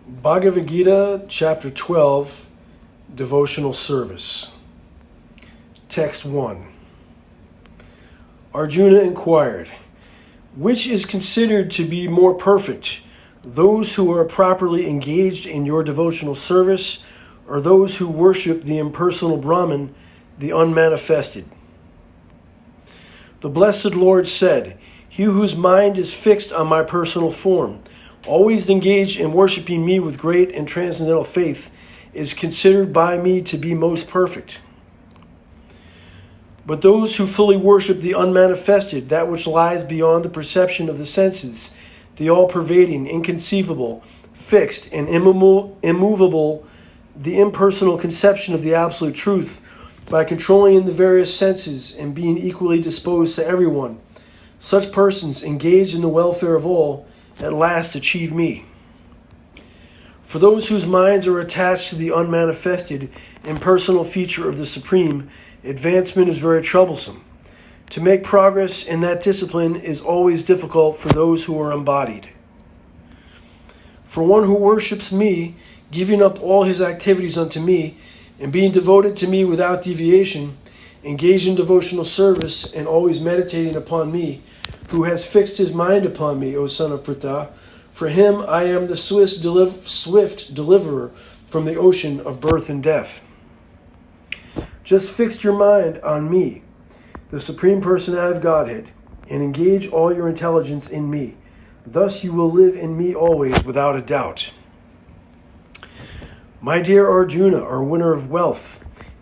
Bhagavad Gita, Chapter 12, Devotional Service. Text 1. Arjuna inquired, which is considered to be more perfect, those who are properly engaged in your devotional service, or those who worship the impersonal Brahman, the unmanifested? The Blessed Lord said, he whose mind is fixed on my personal form, always engaged in worshiping me with great and transcendental faith, is considered by me to be most perfect. But those who fully worship the unmanifested, that which lies beyond the perception of the senses, the all-pervading, inconceivable, fixed, and immovable, the impersonal conception of the absolute truth, by controlling the various senses and being equally disposed to everyone, such persons engaged in the welfare of all at last achieve me. For those whose minds are attached to the unmanifested, impersonal feature of the Supreme, advancement is very troublesome. To make progress in that discipline is always difficult for those who are embodied. For one who worships me, giving up all his activities unto me, and being devoted to me without deviation, engaged in devotional service, and always meditating upon me, who has fixed his mind upon me, O son of Pritha, for him I am the swift deliverer from the ocean of birth and death. Just fix your mind on me, the Supreme Personality of Godhead, and engage all your intelligence in me. Thus you will live in me always without a doubt. My dear Arjuna, or winner of wealth,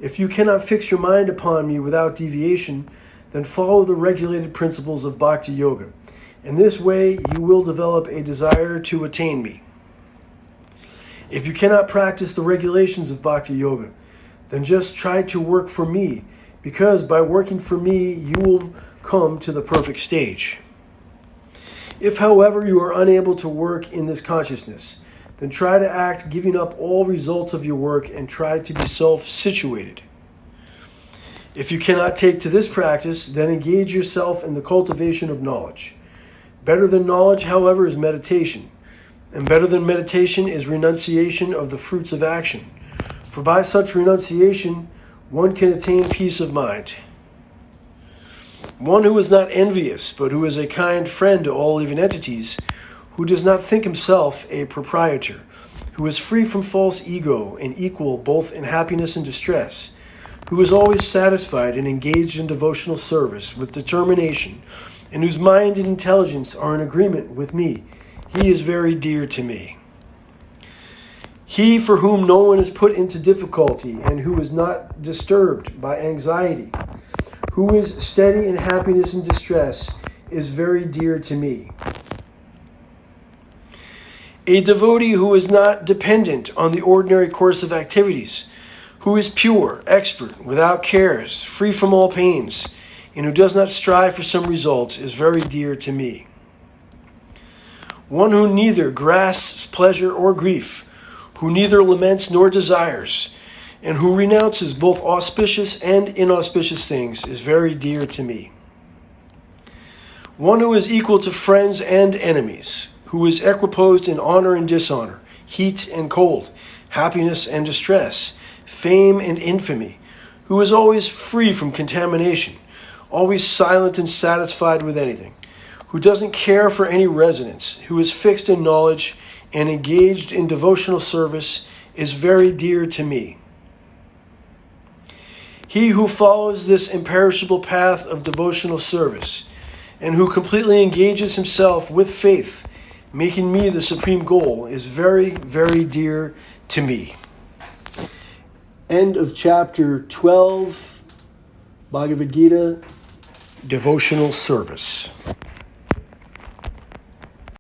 if you cannot fix your mind upon me without deviation, then follow the regulated principles of Bhakti Yoga. In this way, you will develop a desire to attain me. If you cannot practice the regulations of Bhakti Yoga, then just try to work for me, because by working for me, you will come to the perfect stage. If, however, you are unable to work in this consciousness, then try to act giving up all results of your work and try to be self-situated. If you cannot take to this practice, then engage yourself in the cultivation of knowledge. Better than knowledge, however, is meditation, and better than meditation is renunciation of the fruits of action. For by such renunciation, one can attain peace of mind. One who is not envious, but who is a kind friend to all living entities, who does not think himself a proprietor, who is free from false ego and equal both in happiness and distress, who is always satisfied and engaged in devotional service with determination, and whose mind and intelligence are in agreement with me, he is very dear to me. He for whom no one is put into difficulty and who is not disturbed by anxiety, who is steady in happiness and distress, is very dear to me. A devotee who is not dependent on the ordinary course of activities, who is pure, expert, without cares, free from all pains, and who does not strive for some results, is very dear to me. One who neither grasps pleasure or grief, who neither laments nor desires, and who renounces both auspicious and inauspicious things, is very dear to me. One who is equal to friends and enemies, who is equiposed in honor and dishonor, heat and cold, happiness and distress, fame and infamy, who is always free from contamination, always silent and satisfied with anything, who doesn't care for any residence, who is fixed in knowledge and engaged in devotional service, is very dear to me. He who follows this imperishable path of devotional service, and who completely engages himself with faith, making me the supreme goal, is very, very dear to me. End of chapter 12, Bhagavad Gita, Devotional Service.